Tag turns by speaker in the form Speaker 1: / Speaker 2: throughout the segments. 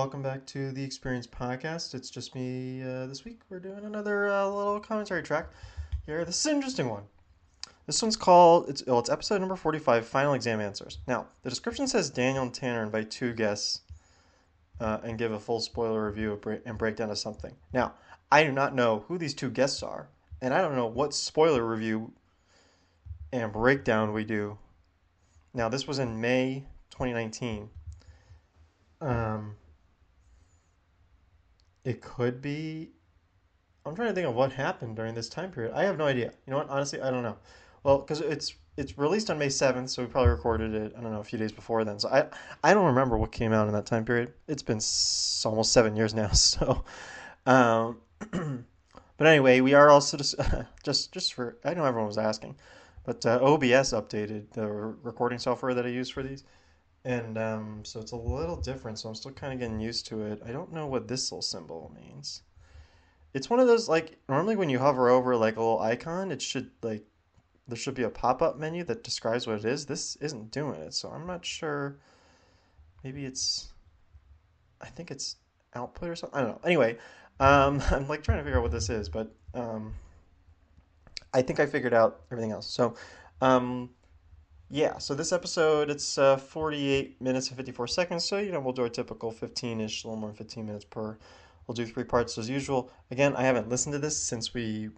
Speaker 1: welcome back to the Experience Podcast. It's just me this week. We're doing another little commentary track here. This is an interesting one. This one's called, it's episode number 45, Final Exam Answers. Now, the description says Daniel and Tanner invite two guests and give a full spoiler review and breakdown of something. Now, I do not know who these two guests are, and I don't know what spoiler review and breakdown we do. Now, this was in May 2019. It could be. I'm trying to think of what happened during this time period. I have no idea. You know what? Honestly, I don't know. Well, because it's released on May 7th, so we probably recorded it, I don't know, a few days before then. So I don't remember what came out in that time period. It's been almost 7 years now. So, but anyway, we are also just for, I know everyone was asking, but OBS updated the recording software that I use for these. And so it's a little different, so I'm still kind of getting used to it. I don't know what this little symbol means. It's one of those, like, normally when you hover over, like, a little icon, it should, like, there should be a pop-up menu that describes what it is. This isn't doing it, so I'm not sure. Maybe I think it's output or something. I don't know. Anyway, I'm, like, trying to figure out what this is, but I think I figured out everything else. So, yeah, so this episode, it's 48 minutes and 54 seconds, so, we'll do our typical 15-ish, a little more than 15 minutes per. We'll do 3 parts as usual. Again, I haven't listened to this since we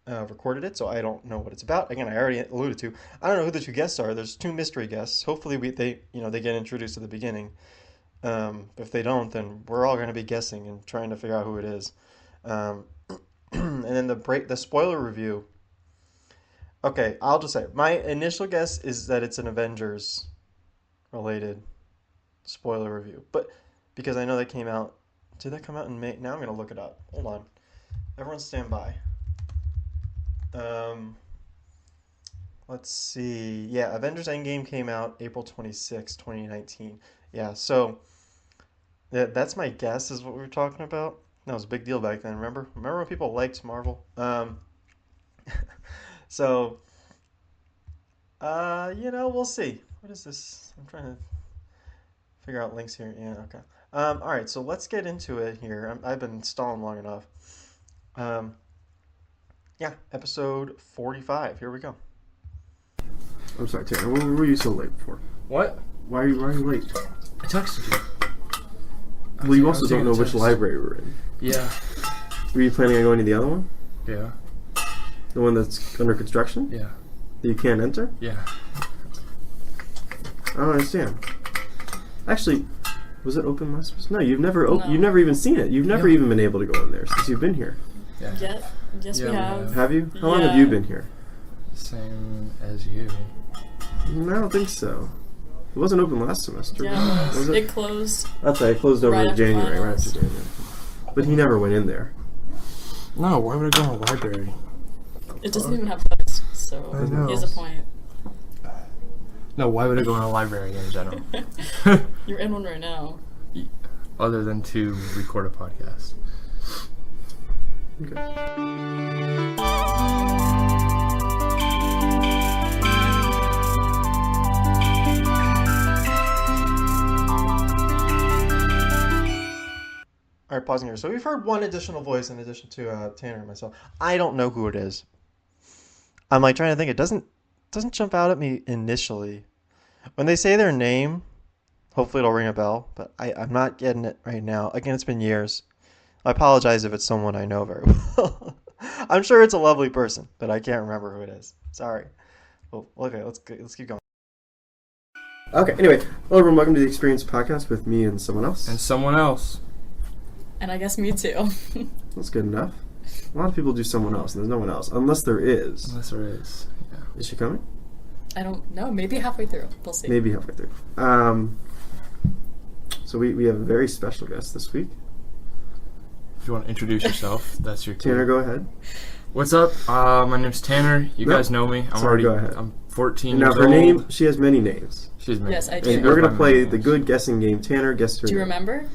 Speaker 1: recorded it, so I don't know what it's about. Again, I already alluded to, I don't know who the two guests are. There's 2 mystery guests. Hopefully they get introduced at the beginning. If they don't, then we're all going to be guessing and trying to figure out who it is. And then the spoiler review. Okay, I'll just say, my initial guess is that it's an Avengers-related spoiler review. But because I know that came out, did that come out in May? Now I'm going to look it up. Hold on. Everyone stand by. Let's see. Yeah, Avengers Endgame came out April 26, 2019. Yeah, so that's my guess is what we were talking about. That was a big deal back then, remember? Remember when people liked Marvel? So, we'll see. What is this? I'm trying to figure out links here. Yeah, okay. All right, so let's get into it here. I've been stalling long enough. Yeah, episode 45. Here we go.
Speaker 2: I'm sorry, Tanner. What were you so late for?
Speaker 3: What?
Speaker 2: Why are you late?
Speaker 3: I texted you.
Speaker 2: Well, you also don't know which library we're in.
Speaker 3: Yeah.
Speaker 2: Were you planning on going to the other one?
Speaker 3: Yeah.
Speaker 2: The one that's under construction?
Speaker 3: Yeah.
Speaker 2: That you can't enter?
Speaker 3: Yeah.
Speaker 2: I don't understand. Actually, was it open last week? No, you've never even seen it. You've never even been able to go in there since you've been here.
Speaker 3: Yeah.
Speaker 4: Yes, we have.
Speaker 2: Have you? How long have you been here?
Speaker 3: Same as you.
Speaker 2: I don't think so. It wasn't open last semester.
Speaker 4: Yeah,
Speaker 2: was it?
Speaker 4: It closed.
Speaker 2: That's right. It closed over
Speaker 4: right
Speaker 2: in
Speaker 4: after
Speaker 2: January. Right
Speaker 4: finals.
Speaker 2: after January. But he never went in there.
Speaker 3: No, why would I go to the library?
Speaker 4: It doesn't even have books, so
Speaker 3: I know.
Speaker 4: he has a point.
Speaker 3: No, why would I go in a library in general?
Speaker 4: You're in one right now.
Speaker 3: Other than to record a podcast.
Speaker 2: Okay.
Speaker 1: All right, pausing here. So we've heard one additional voice in addition to Tanner and myself. I don't know who it is. I'm like trying to think. It doesn't jump out at me initially. When they say their name, hopefully it'll ring a bell, but I'm not getting it right now. Again, it's been years. I apologize if it's someone I know very well. I'm sure it's a lovely person, but I can't remember who it is. Sorry. Well, okay, let's keep going.
Speaker 2: Okay, anyway. Hello, everyone. Welcome to the Experience Podcast with me and someone else.
Speaker 3: And someone else.
Speaker 4: And I guess me too.
Speaker 2: That's good enough. A lot of people do someone else, and there's no one else. Unless there is.
Speaker 3: Unless there is. Yeah.
Speaker 2: Is she coming?
Speaker 4: I don't know. Maybe halfway through. We'll see.
Speaker 2: Maybe halfway through. So we have a very special guest this week.
Speaker 3: If you want to introduce yourself, that's your cue.
Speaker 2: Tanner, go ahead.
Speaker 3: What's up? My name's Tanner. You guys know me.
Speaker 2: Go ahead.
Speaker 3: I'm 14
Speaker 2: Now,
Speaker 3: years
Speaker 2: her
Speaker 3: old.
Speaker 2: name, she has many names.
Speaker 3: She's many.
Speaker 4: Yes, I do.
Speaker 2: And we're going to play the good guessing game. Tanner, guess her
Speaker 4: Do you
Speaker 2: name.
Speaker 4: remember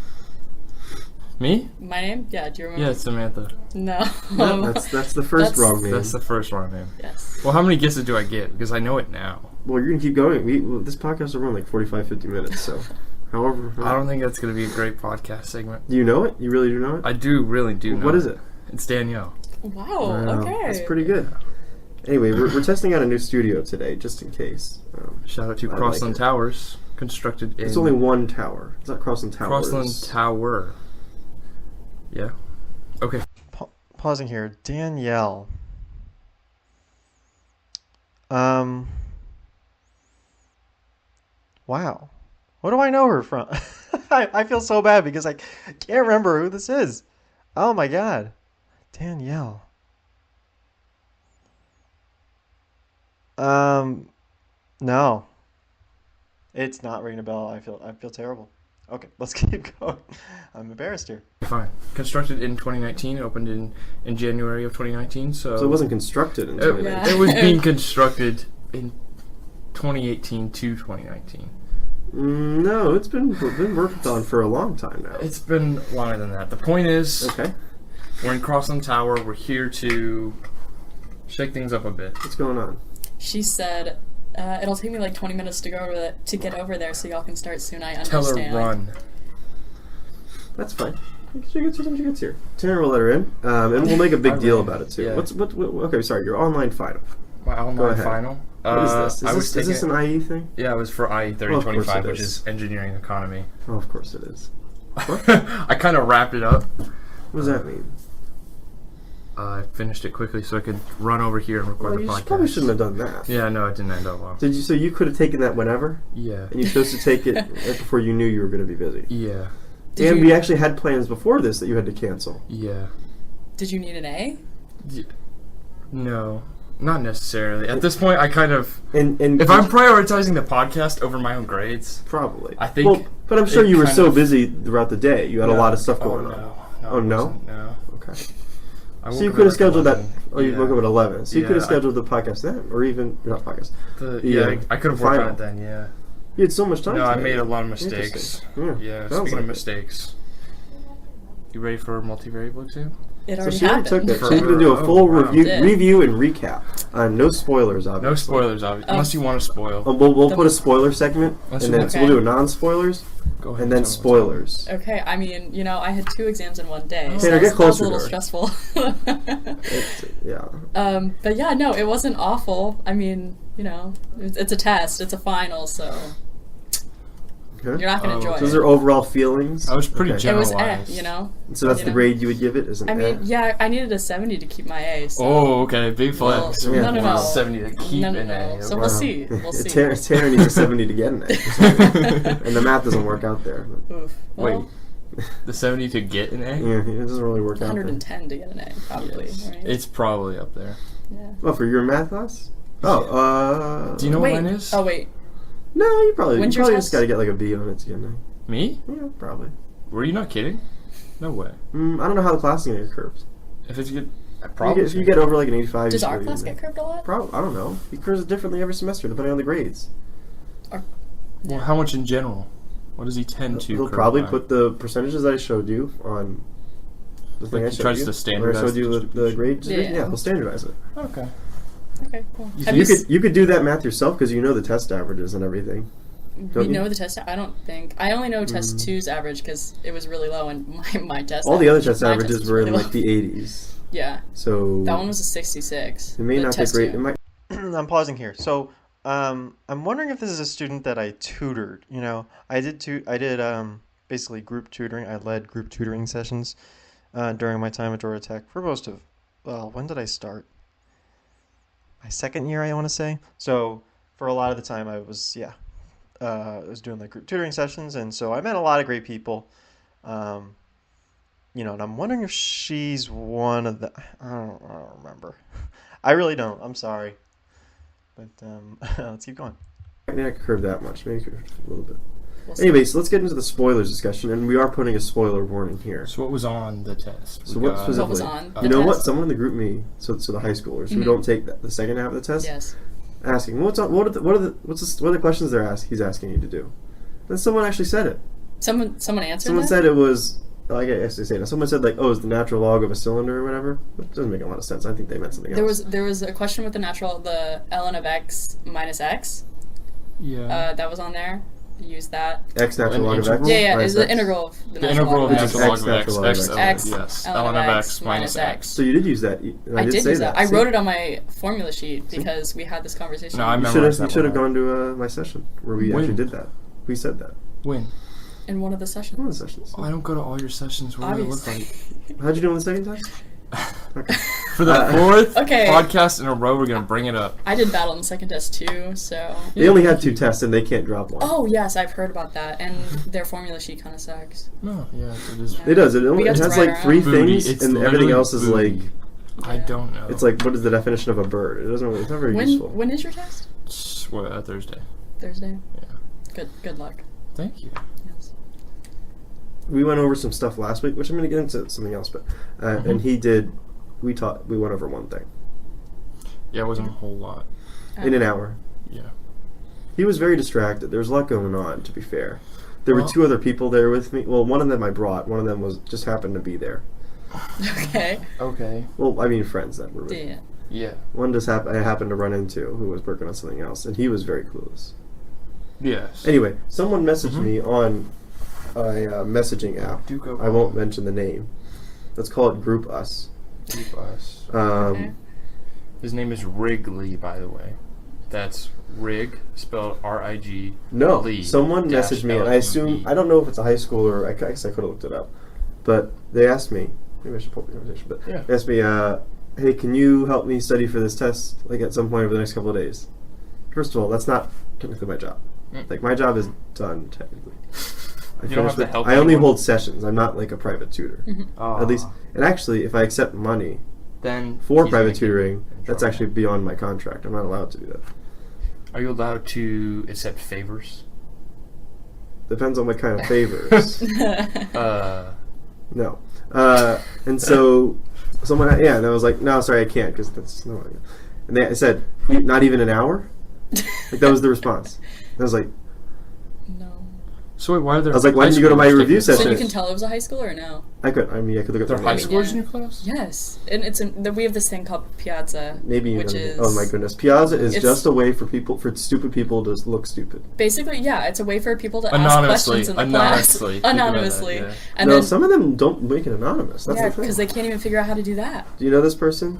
Speaker 3: Me?
Speaker 4: my name? Yeah, do you remember?
Speaker 3: Yeah, it's Samantha.
Speaker 4: No.
Speaker 2: No, that's the first wrong name.
Speaker 3: That's the first wrong name.
Speaker 4: Yes.
Speaker 3: Well, how many guesses do I get? Because I know it now.
Speaker 2: Well, you're going to keep going. This podcast will run like 45, 50 minutes, so However,
Speaker 3: I don't think that's going to be a great podcast segment.
Speaker 2: Do you know it? You really do know it?
Speaker 3: I do really do know.
Speaker 2: What is it?
Speaker 3: It's Danielle.
Speaker 4: Wow.
Speaker 2: Wow,
Speaker 4: Okay.
Speaker 2: that's pretty good. Anyway, we're testing out a new studio today, just in case.
Speaker 3: Shout out to
Speaker 2: I like
Speaker 3: Crossland
Speaker 2: it.
Speaker 3: Towers, constructed in...
Speaker 2: It's only one tower. It's not Crossland Towers.
Speaker 3: Crossland Tower. Yeah. Okay.
Speaker 1: Pausing here. Danielle. Wow. What do I know her from? I feel so bad because I can't remember who this is. Oh my god. Danielle. No. It's not ringing a bell. I feel terrible. Okay, let's keep going. I'm embarrassed here.
Speaker 3: Fine. Constructed in 2019, opened in January of 2019, so
Speaker 2: So it wasn't constructed until 2019.
Speaker 4: Yeah.
Speaker 3: it was being constructed in 2018 to 2019.
Speaker 2: No, it's been worked on for a long time now.
Speaker 3: It's been longer than that. The point is,
Speaker 2: Okay,
Speaker 3: we're in Crossland Tower. We're here to shake things up a bit.
Speaker 2: what's going on?
Speaker 4: She said, it'll take me like 20 minutes to get over there, so y'all can start soon. I
Speaker 3: Tell
Speaker 4: understand.
Speaker 3: her run.
Speaker 2: That's fine. She gets here. Tanner will let her in, and we'll make a big
Speaker 3: I
Speaker 2: deal
Speaker 3: ran,
Speaker 2: about it too.
Speaker 3: yeah.
Speaker 2: What? Okay, sorry. Your online final.
Speaker 3: My
Speaker 2: Go
Speaker 3: online
Speaker 2: ahead.
Speaker 3: final.
Speaker 2: What is this?
Speaker 3: I was
Speaker 2: Is
Speaker 3: taking
Speaker 2: this an IE thing?
Speaker 3: Yeah, it was for IE
Speaker 2: Well, of course
Speaker 3: 3025,
Speaker 2: it
Speaker 3: which
Speaker 2: is.
Speaker 3: is engineering economy.
Speaker 2: Oh, of course it is.
Speaker 3: I kind of wrapped it up.
Speaker 2: What does that mean?
Speaker 3: I finished it quickly so I could run over here and record
Speaker 2: Well,
Speaker 3: the
Speaker 2: you
Speaker 3: podcast.
Speaker 2: probably shouldn't have done that.
Speaker 3: Yeah, no, it didn't end up well.
Speaker 2: Did you? So you could have taken that whenever,
Speaker 3: Yeah.
Speaker 2: and you chose to take it right before you knew you were going to be busy.
Speaker 3: Yeah.
Speaker 4: Did
Speaker 2: And
Speaker 4: you-
Speaker 2: we actually had plans before this that you had to cancel.
Speaker 3: Yeah.
Speaker 4: Did you need an A?
Speaker 3: No, not necessarily. At this point, I kind of...
Speaker 2: And
Speaker 3: If I'm prioritizing the podcast over my own grades...
Speaker 2: probably,
Speaker 3: I think
Speaker 2: Well, but I'm sure
Speaker 3: it
Speaker 2: you were
Speaker 3: kind
Speaker 2: so
Speaker 3: of-
Speaker 2: busy throughout the day. You had a lot of stuff going on.
Speaker 3: on.
Speaker 2: Oh, no?
Speaker 3: No.
Speaker 2: Okay.
Speaker 3: I
Speaker 2: So
Speaker 3: woke
Speaker 2: you
Speaker 3: up
Speaker 2: could have
Speaker 3: at
Speaker 2: scheduled that.
Speaker 3: 11.
Speaker 2: Oh, you
Speaker 3: Yeah.
Speaker 2: woke up at 11. So you could have
Speaker 3: Yeah,
Speaker 2: scheduled the podcast then, or even not podcast.
Speaker 3: Yeah, I could have
Speaker 2: the
Speaker 3: worked on
Speaker 2: final.
Speaker 3: it then, yeah.
Speaker 2: You had so much time.
Speaker 3: No, I
Speaker 2: today.
Speaker 3: made a lot of mistakes.
Speaker 2: Interesting. Yeah,
Speaker 3: Yeah,
Speaker 2: sounds
Speaker 3: speaking
Speaker 2: like
Speaker 3: of
Speaker 2: it.
Speaker 3: mistakes. You ready for a multivariable exam?
Speaker 4: It
Speaker 2: So
Speaker 4: already
Speaker 2: she already
Speaker 4: happened.
Speaker 2: took that.
Speaker 3: For
Speaker 2: So you're gonna do a
Speaker 3: her.
Speaker 2: full
Speaker 3: Oh, wow.
Speaker 2: review,
Speaker 4: Did.
Speaker 2: and recap. No spoilers, obviously.
Speaker 3: No spoilers, obviously. Unless you want to spoil.
Speaker 2: We'll put a spoiler segment,
Speaker 3: Unless
Speaker 2: and
Speaker 3: you
Speaker 2: then
Speaker 3: want
Speaker 2: so we'll do
Speaker 4: Okay.
Speaker 2: a non-spoilers,
Speaker 3: Go ahead
Speaker 2: and then
Speaker 3: tell me what's
Speaker 2: spoilers.
Speaker 4: Okay, I mean, I had 2 exams in one day.
Speaker 3: Tanner,
Speaker 4: so
Speaker 2: get
Speaker 4: that was a
Speaker 2: closer
Speaker 4: little
Speaker 2: to her.
Speaker 4: stressful.
Speaker 2: Yeah.
Speaker 4: But yeah, no, it wasn't awful. I mean, it's a test. It's a final, so
Speaker 2: Okay.
Speaker 4: you're not going to
Speaker 3: Oh,
Speaker 4: enjoy
Speaker 2: So those
Speaker 4: it.
Speaker 2: are overall feelings.
Speaker 3: I was pretty
Speaker 2: Okay.
Speaker 4: It was
Speaker 3: generalized.
Speaker 2: So that's the
Speaker 4: know.
Speaker 2: grade you would give it, isn't
Speaker 4: I mean,
Speaker 2: it?
Speaker 4: yeah, I needed a 70 to keep my A. So.
Speaker 3: Oh, okay. Big flex.
Speaker 2: Well, no, no, no.
Speaker 3: 70 to keep
Speaker 4: No, no,
Speaker 3: an
Speaker 4: no.
Speaker 3: A.
Speaker 4: So
Speaker 3: Wow.
Speaker 4: we'll see. We'll see.
Speaker 2: Tanner needs a 70 to get an A, or something. And the math doesn't work out there.
Speaker 4: Oof. Well,
Speaker 3: Wait, the 70 to get an A?
Speaker 2: Yeah, it doesn't really work out. There.
Speaker 4: 110 to get an A, probably.
Speaker 3: Yes.
Speaker 4: Right?
Speaker 3: It's probably up there.
Speaker 4: yeah.
Speaker 2: Oh, for your math class? Oh,
Speaker 3: Do you know
Speaker 2: know?
Speaker 3: what
Speaker 4: Wait.
Speaker 3: mine is?
Speaker 4: Oh wait.
Speaker 2: No, you probably
Speaker 4: When's your
Speaker 2: just
Speaker 4: test?
Speaker 2: got to get like a B on it to get an
Speaker 3: Me?
Speaker 2: A. Yeah, probably.
Speaker 3: Were you not kidding? No way.
Speaker 2: I don't know how the class is gonna get curved.
Speaker 3: If it's good, I
Speaker 2: If
Speaker 3: probably.
Speaker 2: you get over like an 85,
Speaker 4: Does
Speaker 2: you
Speaker 4: our
Speaker 2: should
Speaker 4: class
Speaker 2: be in
Speaker 4: get
Speaker 2: there.
Speaker 4: curved a lot?
Speaker 2: I don't know. He curves it differently every semester depending on the grades.
Speaker 3: Well, how much in general? What does he tend to?
Speaker 2: He'll
Speaker 3: curve
Speaker 2: probably
Speaker 3: by?
Speaker 2: put the percentages that I showed you on the thing
Speaker 3: Like
Speaker 2: I
Speaker 3: he
Speaker 2: showed
Speaker 3: tries
Speaker 2: you.
Speaker 3: to
Speaker 2: Where I
Speaker 3: standardize
Speaker 2: showed you
Speaker 3: the
Speaker 2: the
Speaker 3: distribution.
Speaker 2: grade.
Speaker 4: Yeah.
Speaker 2: Yeah, he'll standardize it.
Speaker 3: Okay.
Speaker 4: Okay, cool.
Speaker 3: You
Speaker 4: Have
Speaker 2: You
Speaker 4: you
Speaker 2: could do that math yourself because you know the test averages and everything.
Speaker 4: we
Speaker 2: don't you?
Speaker 4: know the test. I don't think. I only know test 2's average because it was really low, and my test.
Speaker 2: All the other
Speaker 4: average-
Speaker 2: test
Speaker 4: my
Speaker 2: averages
Speaker 4: was
Speaker 2: were in
Speaker 4: really
Speaker 2: like
Speaker 4: low.
Speaker 2: the 80s.
Speaker 4: Yeah,
Speaker 2: So
Speaker 4: that one was a 66.
Speaker 2: it may
Speaker 4: the
Speaker 2: not be
Speaker 4: test
Speaker 2: great.
Speaker 4: two.
Speaker 2: It might.
Speaker 1: I'm pausing here. So, I'm wondering if this is a student that I tutored. I did basically group tutoring. I led group tutoring sessions during my time at Georgia Tech for most of. Well, when did I start? My second year, I want to say. So, for a lot of the time, I was I was doing like group tutoring sessions, and so I met a lot of great people. And I'm wondering if she's one of the. I don't remember. I really don't. I'm sorry. But let's keep going.
Speaker 2: Maybe I could curve that much. Maybe a little bit.
Speaker 4: We'll see.
Speaker 2: Anyway, so let's get into the spoilers discussion, and we are putting a spoiler warning here.
Speaker 3: So what was on the test?
Speaker 2: So
Speaker 3: We
Speaker 2: what
Speaker 3: got-
Speaker 2: specifically?
Speaker 4: What was on
Speaker 2: You
Speaker 4: the
Speaker 2: know what?
Speaker 4: test?
Speaker 2: Someone in the group me, so the high schoolers who
Speaker 4: Mhm.
Speaker 2: don't take the second half of the test,
Speaker 4: Yes.
Speaker 2: asking what are the questions he's asking you to do. Then someone actually said it.
Speaker 4: Someone answered
Speaker 2: Someone
Speaker 4: that?
Speaker 2: said it was. I guess they say it. Someone said like, "Oh, it's the natural log of a cylinder or whatever." Which doesn't make a lot of sense. I think they meant something else.
Speaker 4: There was a question with the ln of x minus x.
Speaker 3: Yeah.
Speaker 4: That was on there. use that.
Speaker 2: X natural log of X.
Speaker 3: Integral?
Speaker 4: Yeah,
Speaker 2: minus
Speaker 4: is the
Speaker 2: X.
Speaker 4: integral of the
Speaker 3: The
Speaker 4: natural
Speaker 3: integral
Speaker 4: log
Speaker 3: of
Speaker 4: of
Speaker 2: Which is
Speaker 3: natural
Speaker 2: X
Speaker 3: log of
Speaker 2: natural
Speaker 3: X.
Speaker 2: log of
Speaker 3: X,
Speaker 4: X.
Speaker 3: yes.
Speaker 4: ln
Speaker 3: ln of X minus X.
Speaker 2: So you did use that. And
Speaker 4: I
Speaker 2: did
Speaker 4: did
Speaker 2: say
Speaker 4: use that. I
Speaker 2: See?
Speaker 4: wrote it on my formula sheet because we had this conversation.
Speaker 3: No, I
Speaker 2: You
Speaker 3: memorized that
Speaker 2: should have
Speaker 3: one.
Speaker 2: gone to my session where we
Speaker 3: When?
Speaker 2: actually did that. We said that.
Speaker 3: When?
Speaker 4: in one of the sessions.
Speaker 2: One of the sessions.
Speaker 3: Oh, I don't go to all your sessions. What do they look
Speaker 4: Obviously.
Speaker 3: like?
Speaker 2: How'd you do on the second time? Okay.
Speaker 3: For the fourth
Speaker 4: Okay.
Speaker 3: podcast in a row, we're going to bring it up.
Speaker 4: I did bad on the second test too, so.
Speaker 2: They only had 2 tests and they can't drop one.
Speaker 4: Oh yes, I've heard about that, and their formula sheet kind of sucks.
Speaker 3: No, yeah, it is.
Speaker 2: It does. It
Speaker 4: We got to
Speaker 2: has
Speaker 4: ride
Speaker 2: like 3
Speaker 3: around. Booty.
Speaker 2: things
Speaker 3: It's
Speaker 2: and everything
Speaker 3: literally
Speaker 2: else is
Speaker 3: booty.
Speaker 2: like,
Speaker 3: I don't know.
Speaker 2: it's like, what is the definition of a bird? It doesn't really, it's not very useful.
Speaker 4: When is your test?
Speaker 3: What, Thursday.
Speaker 4: Thursday.
Speaker 3: Yeah.
Speaker 4: Good luck.
Speaker 3: Thank you.
Speaker 4: Yes.
Speaker 2: We went over some stuff last week, which I'm going to get into something else, but, and he did, we went over one thing
Speaker 3: Yeah, it wasn't a whole lot.
Speaker 2: in an hour.
Speaker 3: Yeah.
Speaker 2: He was very distracted. There was a lot going on, to be fair. There were
Speaker 3: Well-
Speaker 2: 2 other people there with me. Well, one of them I brought. One of them just happened to be there.
Speaker 4: Okay.
Speaker 3: Okay.
Speaker 2: Well, I mean friends that were with me.
Speaker 4: Yeah.
Speaker 3: Yeah.
Speaker 2: One I happened to run into who was working on something else, and he was very clueless.
Speaker 3: Yes.
Speaker 2: Anyway, someone messaged
Speaker 3: Mhm.
Speaker 2: me on a messaging app.
Speaker 3: Do go
Speaker 2: I won't mention the name. Let's call it Group Us.
Speaker 3: Keep us.
Speaker 4: Okay.
Speaker 3: His name is Wrigley, by the way. That's Rig, spelled R-I-G.
Speaker 2: No,
Speaker 3: Lee,
Speaker 2: someone
Speaker 3: dash
Speaker 2: messaged me, and I
Speaker 3: L-E-E.
Speaker 2: assume, I don't know if it's a high schooler, I guess I could have looked it up, but they asked me, maybe I should pull up the conversation, but
Speaker 3: Yeah.
Speaker 2: they asked me, hey, can you help me study for this test, like at some point over the next couple of days? First of all, that's not technically my job.
Speaker 3: Mm.
Speaker 2: Like, my job is done, technically.
Speaker 3: You don't have to help
Speaker 2: I only
Speaker 3: anyone?
Speaker 2: hold sessions, I'm not like a private tutor. At least, and actually, if I accept money
Speaker 3: then
Speaker 2: for
Speaker 3: he's
Speaker 2: private
Speaker 3: gonna get
Speaker 2: tutoring,
Speaker 3: in
Speaker 2: that's
Speaker 3: trouble.
Speaker 2: actually beyond my contract. I'm not allowed to do that.
Speaker 3: Are you allowed to accept favors?
Speaker 2: Depends on what kind of favors. No. And so someone, and I was like, no, sorry, I can't, because that's no. And they said, not even an hour? Like, that was the response. And I was like,
Speaker 4: No.
Speaker 3: So wait, why are there?
Speaker 2: I was like, why
Speaker 3: high
Speaker 2: didn't you go to my
Speaker 3: schoolers
Speaker 2: review
Speaker 3: taking this?
Speaker 2: session?
Speaker 4: So you can tell it was a high school or no?
Speaker 2: I could look at
Speaker 3: There are
Speaker 2: the
Speaker 3: high
Speaker 2: name.
Speaker 3: schoolers in your class?
Speaker 4: Yes, and we have this thing called Piazza.
Speaker 2: Maybe
Speaker 4: which
Speaker 2: even,
Speaker 4: is
Speaker 2: oh my goodness. Piazza is
Speaker 4: it's-
Speaker 2: just a way for stupid people to look stupid.
Speaker 4: Basically, yeah, it's a way for people to ask
Speaker 3: Anonymously.
Speaker 4: questions in the
Speaker 3: Anonymously.
Speaker 4: class
Speaker 3: Think about that,
Speaker 4: anonymously,
Speaker 3: yeah.
Speaker 4: and
Speaker 2: No,
Speaker 4: then
Speaker 2: some of them don't make it anonymous. That's
Speaker 4: yeah,
Speaker 2: the thing.
Speaker 4: because they can't even figure out how to do that.
Speaker 2: Do you know this person?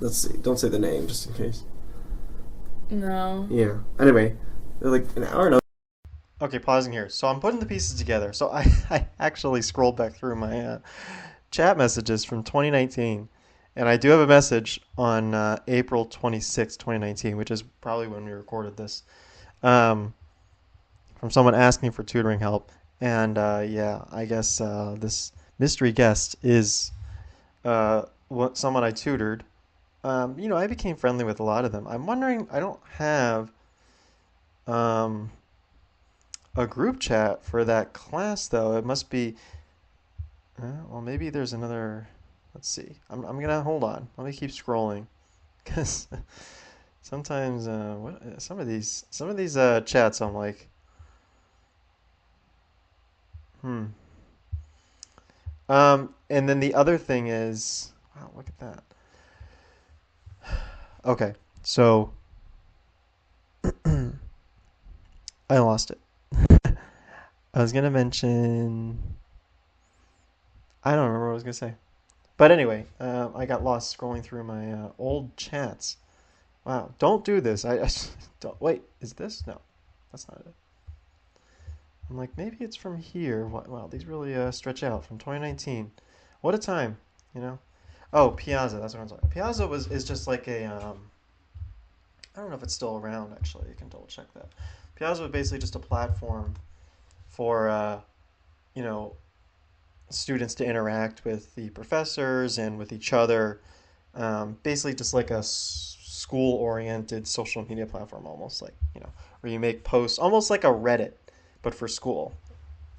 Speaker 2: Let's see. Don't say the name, just in case.
Speaker 4: No.
Speaker 2: Yeah. Anyway, they're like an hour and a
Speaker 1: Okay, pausing here. So I'm putting the pieces together. So I actually scrolled back through my chat messages from 2019, and I do have a message on April 26, 2019, which is probably when we recorded this, from someone asking for tutoring help. And yeah, I guess this mystery guest is someone I tutored. I became friendly with a lot of them. I'm wondering, I don't have a group chat for that class though. It must be well, maybe there's another. Let's see. I'm gonna hold on. Let me keep scrolling, because sometimes some of these chats I'm like, and then the other thing is, wow, look at that. Okay, so I lost it. I was gonna mention. I don't remember what I was gonna say, but anyway, I got lost scrolling through my old chats. Wow, don't do this. I don't wait. Is this? No, that's not it. I'm like, maybe it's from here. Wow, these really stretch out from 2019. What a time, you know. Oh, Piazza. That's what I'm talking about. Piazza is just like a I don't know if it's still around. Actually, you can double check that. Piazza was basically just a platform for students to interact with the professors and with each other. Basically, just like a school-oriented social media platform, almost like where you make posts, almost like a Reddit, but for school.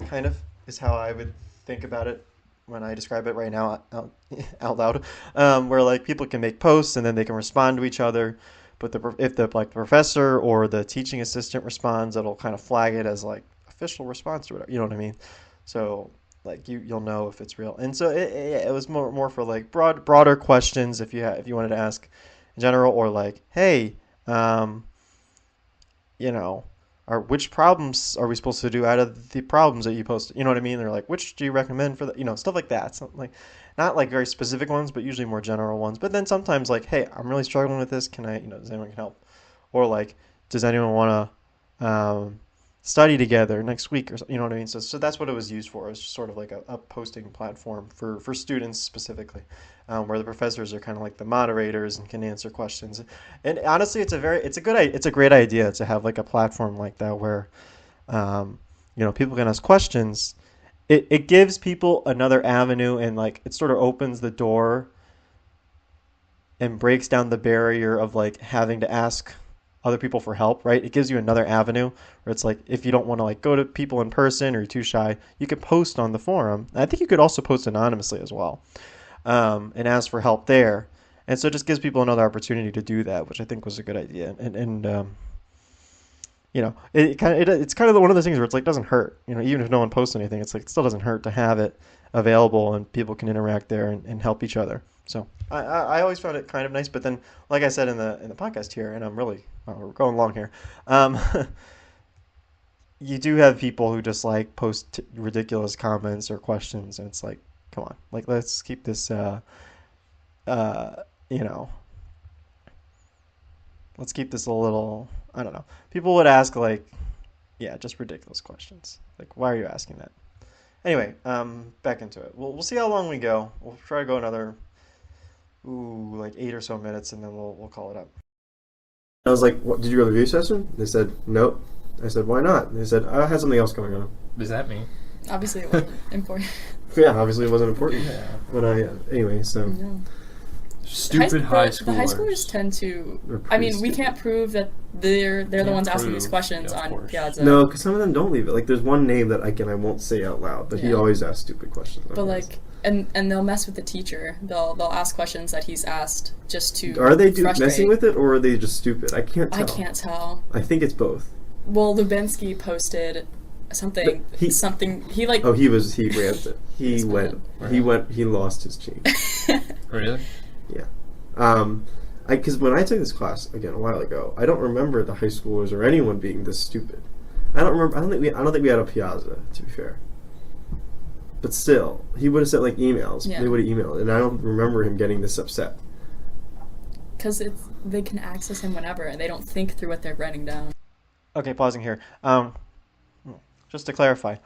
Speaker 1: Kind of is how I would think about it when I describe it right now out loud. Where like people can make posts and then they can respond to each other. But if the professor or the teaching assistant responds, it'll kind of flag it as like official response or whatever. You know what I mean? So like you'll know if it's real. And so it was more for like broader questions if you wanted to ask in general, or like, hey, you know, or which problems are we supposed to do out of the problems that you posted? You know what I mean? They're like, which do you recommend for the, stuff like that. Something like, not like very specific ones, but usually more general ones. But then sometimes like, hey, I'm really struggling with this. Can I, does anyone can help? Or like, does anyone want to study together next week or something? You know what I mean? So that's what it was used for. It was just sort of like a posting platform for students specifically, where the professors are kind of like the moderators and can answer questions. And honestly, it's a great idea to have like a platform like that where, people can ask questions. It gives people another avenue, and like it sort of opens the door and breaks down the barrier of like having to ask other people for help, right? It gives you another avenue where it's like, if you don't want to like go to people in person or you're too shy, you can post on the forum. And I think you could also post anonymously as well, and ask for help there. And so it just gives people another opportunity to do that, which I think was a good idea. It's kind of one of those things where it's like, doesn't hurt, even if no one posts anything, it's like, it still doesn't hurt to have it available and people can interact there and help each other. So I always found it kind of nice. But then, like I said in the podcast here, and we're going long here, you do have people who just like post ridiculous comments or questions, and it's like, come on, like let's keep this, let's keep this a little, I don't know. People would ask like, just ridiculous questions. Like, why are you asking that? Anyway, back into it. We'll see how long we go. We'll try to go another, like 8 or so minutes, and then we'll call it up.
Speaker 2: I was like, "What? Did you go to the review session?" They said, "Nope." I said, "Why not?" They said, "I had something else going on."
Speaker 3: Does that mean?
Speaker 4: Obviously, it wasn't important.
Speaker 2: Yeah, obviously it wasn't important.
Speaker 3: Yeah.
Speaker 2: But anyway, so.
Speaker 4: No.
Speaker 3: Stupid high schoolers.
Speaker 4: The high schoolers tend to. I mean, we can't prove that they're the ones asking these questions on Piazza.
Speaker 2: No, because some of them don't leave it. Like, there's one name that I won't say out loud, but he always asks stupid questions.
Speaker 4: But like, and they'll mess with the teacher. They'll ask questions that he's asked just to.
Speaker 2: Are they messing with it, or are they just stupid? I can't tell.
Speaker 4: I can't tell.
Speaker 2: I think it's both.
Speaker 4: Well, Lubinsky posted something. He like.
Speaker 2: Oh, he ranted. He lost his chain.
Speaker 3: Really?
Speaker 2: Yeah. Because when I took this class again a while ago, I don't remember the high schoolers or anyone being this stupid. I don't think we had a Piazza, to be fair. But still, he would have sent like emails. Yeah. They would have emailed, and I don't remember him getting this upset.
Speaker 4: Because they can access him whenever, and they don't think through what they're writing down.
Speaker 1: Okay, pausing here. Just to clarify,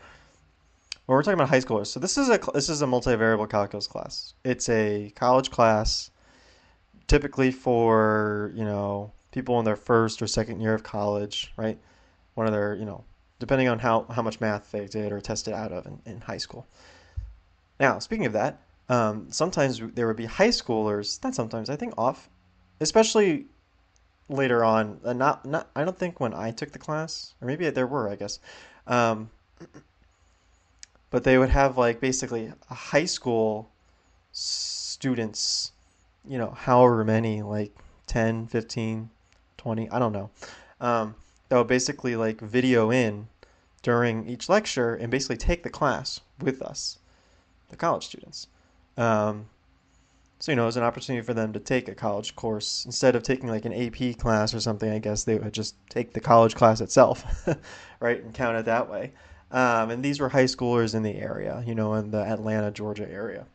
Speaker 1: when we're talking about high schoolers, so this is a multivariable calculus class. It's a college class, typically for people in their first or second year of college, right? One of their depending on how much math they did or tested out of in high school. Now, speaking of that, sometimes there would be high schoolers. Not sometimes, I think especially later on. Not. I don't think when I took the class, or maybe there were, I guess. But they would have like basically a high school students, however many, like 10, 15, 20, I don't know. That would basically like video in during each lecture and basically take the class with us, the college students. So, it was an opportunity for them to take a college course. Instead of taking like an AP class or something, I guess they would just take the college class itself, right, and count it that way. And these were high schoolers in the area, in the Atlanta, Georgia area.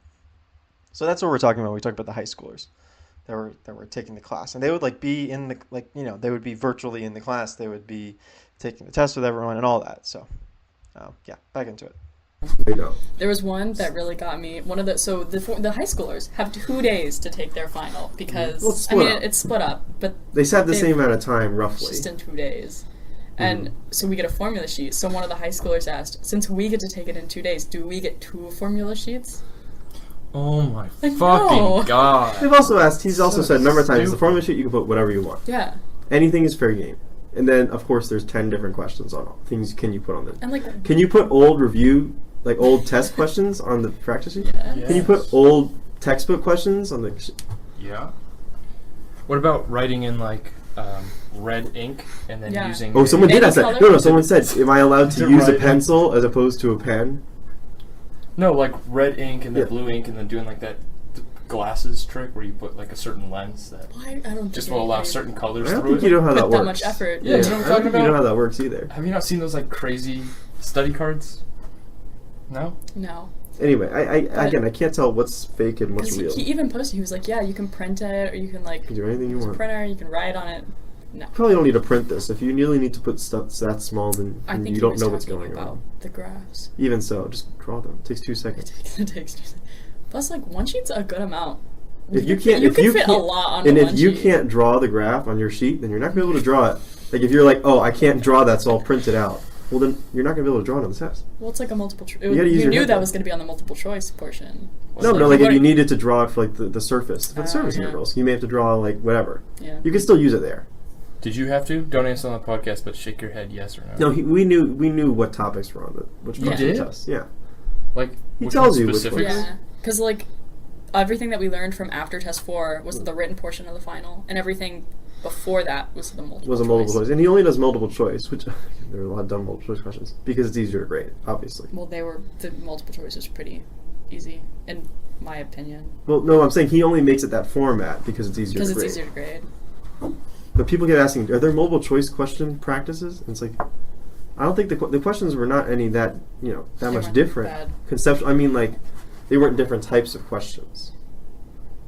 Speaker 1: So that's what we're talking about. We talked about the high schoolers that were taking the class, and they would like be in the they would be virtually in the class. They would be taking the test with everyone and all that. So, back into it.
Speaker 4: There was one that really got me. The high schoolers have 2 days to take their final because it's split up, but
Speaker 2: they sat the same amount of time roughly,
Speaker 4: just in 2 days. And so we get a formula sheet. So one of the high schoolers asked, since we get to take it in 2 days, do we get 2 formula sheets?
Speaker 3: Oh my fucking god.
Speaker 2: He's also said a number of times, the formula sheet, you can put whatever you want.
Speaker 4: Yeah.
Speaker 2: Anything is fair game. And then, of course, there's 10 different questions on all things can you put on them.
Speaker 4: And
Speaker 2: can you put old test questions on the practice sheet?
Speaker 4: Yeah.
Speaker 2: Yes. Can you put old textbook questions on the...
Speaker 3: Yeah. What about writing in red ink and then using...
Speaker 2: Oh, someone did ask that. No, someone said, am I allowed to use a pencil as opposed to a pen?
Speaker 3: No, like red ink and then blue ink and then doing like that. glasses trick where you put like a certain lens that
Speaker 4: Why? I don't
Speaker 3: just
Speaker 4: think
Speaker 3: will allow
Speaker 4: anybody
Speaker 3: certain colors
Speaker 2: I don't
Speaker 3: through
Speaker 2: think
Speaker 3: it.
Speaker 2: you know how that
Speaker 4: put
Speaker 2: works.
Speaker 4: that much effort.
Speaker 3: Yeah,
Speaker 2: Yeah,
Speaker 3: do you know what I'm
Speaker 2: I don't
Speaker 3: talking
Speaker 2: think you know
Speaker 3: about?
Speaker 2: how that works either.
Speaker 3: Have you not seen those like crazy study cards? No?
Speaker 4: No.
Speaker 2: Anyway, I can't tell what's fake and what's
Speaker 4: Because
Speaker 2: real.
Speaker 4: he even posted, he was like, yeah, you can print it, or you can like,
Speaker 2: You can do anything you
Speaker 4: use a
Speaker 2: want.
Speaker 4: printer, you can write on it. No.
Speaker 2: Probably don't need to print this. If you really need to put stuff that small, then
Speaker 4: I think
Speaker 2: you
Speaker 4: he
Speaker 2: don't
Speaker 4: was
Speaker 2: know what's
Speaker 4: talking
Speaker 2: going
Speaker 4: about
Speaker 2: on.
Speaker 4: the graphs.
Speaker 2: Even so, just draw them. It takes 2 seconds.
Speaker 4: It takes Plus, like, one sheet's a good amount.
Speaker 2: If you
Speaker 4: can
Speaker 2: can't,
Speaker 4: fit a lot on
Speaker 2: and
Speaker 4: one
Speaker 2: if you
Speaker 4: sheet.
Speaker 2: can't draw the graph on your sheet, then you're not gonna be able to draw it. Like if you're like, oh, I can't draw that, so I'll print it out. Well, then you're not gonna be able to draw it on the test.
Speaker 4: Well, it's like a multiple choice.
Speaker 2: You gotta use
Speaker 4: You
Speaker 2: your
Speaker 4: knew
Speaker 2: head
Speaker 4: that
Speaker 2: though.
Speaker 4: was going to be on the multiple choice portion.
Speaker 2: No,
Speaker 4: So
Speaker 2: no, like if you
Speaker 4: wouldn't-
Speaker 2: needed to draw it for like the surface, for the surface
Speaker 4: yeah.
Speaker 2: intervals, you may have to draw like whatever.
Speaker 4: Yeah.
Speaker 2: You can still use it there.
Speaker 3: Did you have to? Don't answer on the podcast, but shake your head yes or no.
Speaker 2: No, we knew what topics were on which
Speaker 4: You
Speaker 2: parts of the
Speaker 3: did?
Speaker 2: test. Yeah.
Speaker 3: Like,
Speaker 2: He
Speaker 3: what
Speaker 2: tells
Speaker 3: kind
Speaker 2: you
Speaker 3: of
Speaker 2: which
Speaker 3: specifics?
Speaker 2: ones.
Speaker 4: Yeah. Because, like, everything that we learned from after test 4 was the written portion of the final, and everything before that was the multiple
Speaker 2: Was a multiple choice, and he only does multiple choice, which there are a lot of dumb multiple choice questions because it's easier to grade, obviously.
Speaker 4: Well, the multiple choice was pretty easy, in my opinion.
Speaker 2: Well, no, I'm saying he only makes it that format because it's easier
Speaker 4: Because
Speaker 2: to
Speaker 4: it's
Speaker 2: grade.
Speaker 4: easier to grade.
Speaker 2: But people get asking, are there multiple choice question practices? And it's like, I don't think the questions were not any that
Speaker 4: They
Speaker 2: much
Speaker 4: weren't
Speaker 2: different.
Speaker 4: bad.
Speaker 2: Conceptual. I mean, like, they weren't different types of questions.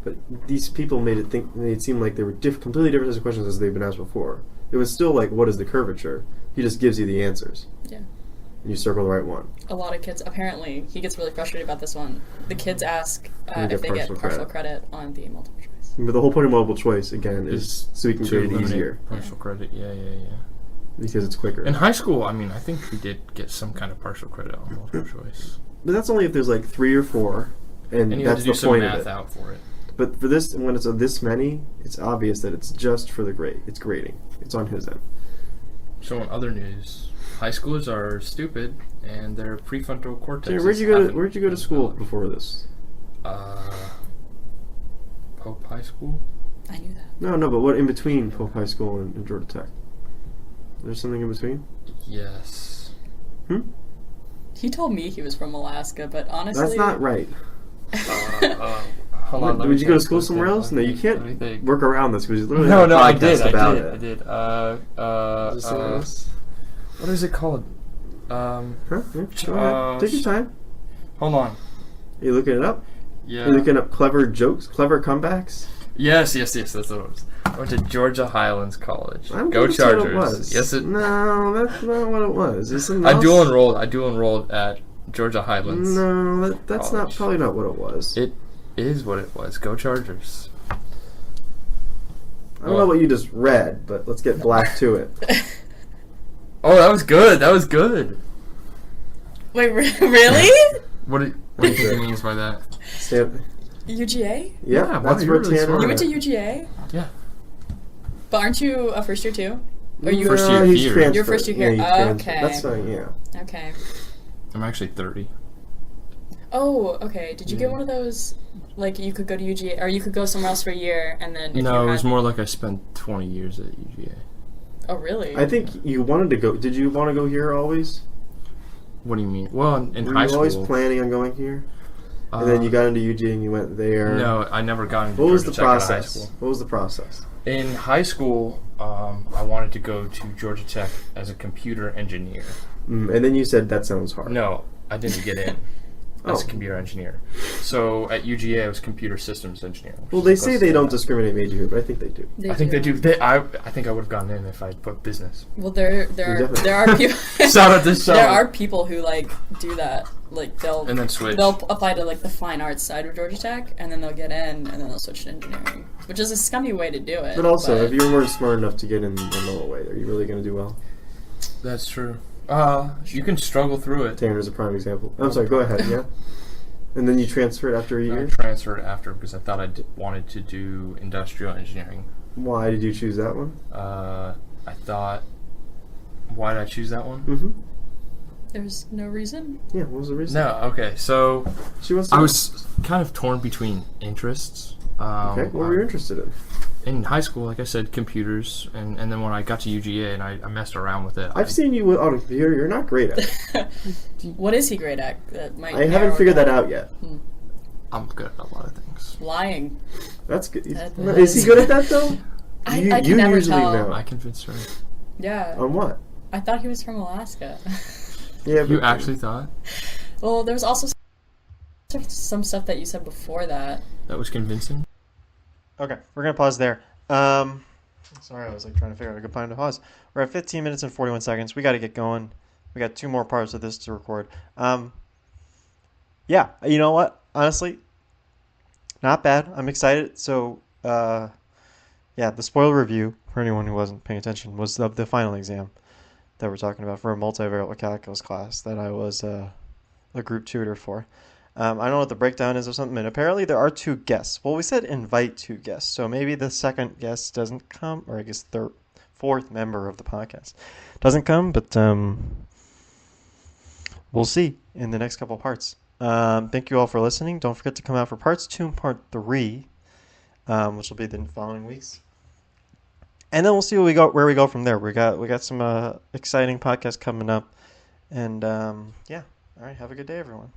Speaker 2: But these people made it seem like they were completely different types of questions as they've been asked before. It was still like, what is the curvature? He just gives you the answers.
Speaker 4: Yeah.
Speaker 2: And you circle the right one.
Speaker 4: A lot of kids, apparently, he gets really frustrated about this one. The kids ask
Speaker 2: You get
Speaker 4: if they get
Speaker 2: partial
Speaker 4: partial
Speaker 2: credit.
Speaker 4: credit on the multiple choice.
Speaker 2: But the whole point of multiple choice, again, is so we can
Speaker 3: To
Speaker 2: grade it
Speaker 3: eliminate
Speaker 2: easier
Speaker 3: partial credit. Yeah.
Speaker 2: because it's quicker.
Speaker 3: In high school, I mean, I think we did get some kind of partial credit on multiple choice.
Speaker 2: But that's only if there's like 3 or 4, and
Speaker 3: And you had
Speaker 2: that's
Speaker 3: to do
Speaker 2: the
Speaker 3: some
Speaker 2: point of
Speaker 3: math
Speaker 2: it.
Speaker 3: out for it.
Speaker 2: But for this, when it's this many, it's obvious that it's just for the grade. It's grading. It's on his end.
Speaker 3: So in other news, high schoolers are stupid and their prefrontal cortex.
Speaker 2: So where'd you go to school before this?
Speaker 3: Pope High School.
Speaker 4: I knew that.
Speaker 2: No, but what in between Pope High School and Georgia Tech? There's something in between?
Speaker 3: Yes.
Speaker 4: He told me he was from Alaska, but honestly...
Speaker 2: That's not right.
Speaker 3: Hold on, let me
Speaker 2: Would you go to
Speaker 3: think,
Speaker 2: school
Speaker 3: let me
Speaker 2: somewhere
Speaker 3: think,
Speaker 2: else?
Speaker 3: let
Speaker 2: No,
Speaker 3: me
Speaker 2: you
Speaker 3: think, let me
Speaker 2: can't
Speaker 3: think.
Speaker 2: work around this because you literally
Speaker 3: No,
Speaker 2: have a
Speaker 3: I
Speaker 2: podcast
Speaker 3: did.
Speaker 2: about
Speaker 3: I
Speaker 2: it.
Speaker 3: did.
Speaker 2: Is this something else?
Speaker 3: What is it called?
Speaker 2: Huh? Yeah, go ahead. Take your time.
Speaker 3: Hold on.
Speaker 2: Are you looking it up?
Speaker 3: Yeah.
Speaker 2: Are you looking up clever jokes, clever comebacks?
Speaker 3: Yes, that's what it was. I went to Georgia Highlands College.
Speaker 2: I don't
Speaker 3: Go
Speaker 2: think that's what
Speaker 3: Chargers.
Speaker 2: it was.
Speaker 3: Yes, it.
Speaker 2: No, that's not what it was. Is it
Speaker 3: I dual enrolled at Georgia Highlands.
Speaker 2: No, that's not
Speaker 3: College.
Speaker 2: probably not what it was.
Speaker 3: It is what it was. Go Chargers.
Speaker 2: I don't know what you just read, but let's get black to it.
Speaker 3: Oh, that was good. That was good.
Speaker 4: Wait, really?
Speaker 3: What do you think he means by that?
Speaker 2: Stand,
Speaker 4: UGA?
Speaker 2: yeah,
Speaker 3: wow,
Speaker 2: that's
Speaker 3: you're
Speaker 2: where
Speaker 3: really
Speaker 2: Tanner.
Speaker 3: smart.
Speaker 4: You went to UGA?
Speaker 3: Yeah.
Speaker 4: But aren't you a first year too? Or you
Speaker 3: First year
Speaker 2: he's
Speaker 3: here.
Speaker 2: transferred.
Speaker 4: You're first year
Speaker 2: Yeah,
Speaker 4: here.
Speaker 2: he
Speaker 4: Oh,
Speaker 2: transferred.
Speaker 4: okay.
Speaker 2: That's fine. Yeah.
Speaker 4: Okay.
Speaker 3: I'm actually 30.
Speaker 4: Oh, okay. Did you get one of those, like, you could go to UGA, or you could go somewhere else for a year, and then if
Speaker 3: No,
Speaker 4: you
Speaker 3: it was
Speaker 4: had...
Speaker 3: more like I spent 20 years at UGA.
Speaker 4: Oh, really?
Speaker 2: I think you wanted to go. Did you want to go here always?
Speaker 3: What do you mean? Well, in
Speaker 2: Were
Speaker 3: high
Speaker 2: you
Speaker 3: school.
Speaker 2: always planning on going here? And then you got into UGA and you went there.
Speaker 3: No, I never got into
Speaker 2: What was the
Speaker 3: Georgia Tech out of high
Speaker 2: process?
Speaker 3: school.
Speaker 2: What was the process?
Speaker 3: In high school, I wanted to go to Georgia Tech as a computer engineer.
Speaker 2: And then you said that sounds hard.
Speaker 3: No, I didn't get in as a
Speaker 2: Oh.
Speaker 3: computer engineer. So at UGA, I was computer systems engineer. which
Speaker 2: Well,
Speaker 3: is
Speaker 2: they
Speaker 3: close
Speaker 2: say
Speaker 3: to
Speaker 2: they don't
Speaker 3: that.
Speaker 2: discriminate major here, but I think they do.
Speaker 3: I think they do. I think I would have gotten in if I put business.
Speaker 4: Well, there
Speaker 2: definitely-
Speaker 4: are people...
Speaker 3: Shout out to Sean.
Speaker 4: There are people who, like, do that. Like, they'll
Speaker 3: And then switch.
Speaker 4: They'll apply to, like, the fine arts side of Georgia Tech, and then they'll get in, and then they'll switch to engineering, which is a scummy way to do it.
Speaker 2: But also, if you weren't smart enough to get in the lower way, are you really going to do well?
Speaker 3: That's true. You can struggle through it.
Speaker 2: Tanner's a prime example. I'm sorry, go ahead, yeah? And then you transferred after a
Speaker 3: I
Speaker 2: year?
Speaker 3: transferred after because I thought I wanted to do industrial engineering.
Speaker 2: Why did you choose that one?
Speaker 3: I thought, why did I choose that one?
Speaker 2: Mm-hmm.
Speaker 4: There's no reason.
Speaker 2: Yeah, what was the reason?
Speaker 3: No, okay, so
Speaker 2: She wants to
Speaker 3: I
Speaker 2: know.
Speaker 3: was kind of torn between interests.
Speaker 2: Okay, what were you interested in?
Speaker 3: In high school, like I said, computers, and then when I got to UGA and I messed around with it.
Speaker 2: I've seen you on a computer. You're not great at it.
Speaker 4: What is he great at? That might
Speaker 2: I haven't
Speaker 4: narrow
Speaker 2: figured
Speaker 4: it
Speaker 2: that
Speaker 4: down.
Speaker 2: out yet.
Speaker 3: I'm good at a lot of things.
Speaker 4: Lying.
Speaker 2: That's good.
Speaker 4: That
Speaker 2: Is he good at that though?
Speaker 4: I can never tell.
Speaker 2: know.
Speaker 3: I convinced her.
Speaker 4: Yeah.
Speaker 2: On what?
Speaker 4: I thought he was from Alaska.
Speaker 2: Yeah,
Speaker 3: You actually thought
Speaker 4: Well, there was also some stuff that you said before that.
Speaker 3: that was convincing?
Speaker 1: Okay, we're gonna pause there. Sorry, I was like trying to figure out a good time to pause. We're at 15 minutes and 41 seconds. We got to get going. We got 2 more parts of this to record. Yeah, you know what? Honestly, not bad. I'm excited. So, yeah, the spoiler review for anyone who wasn't paying attention was the final exam that we're talking about for a multivariate calculus class that I was a group tutor for. I don't know what the breakdown is or something, and apparently there are 2 guests. Well, we said invite 2 guests, so maybe the second guest doesn't come, or I guess the 4th member of the podcast doesn't come, but we'll see in the next couple of parts. Thank you all for listening. Don't forget to come out for parts 2 and part 3, which will be the following weeks. And then we'll see where we go from there. We got some exciting podcasts coming up, and yeah. All right. Have a good day, everyone.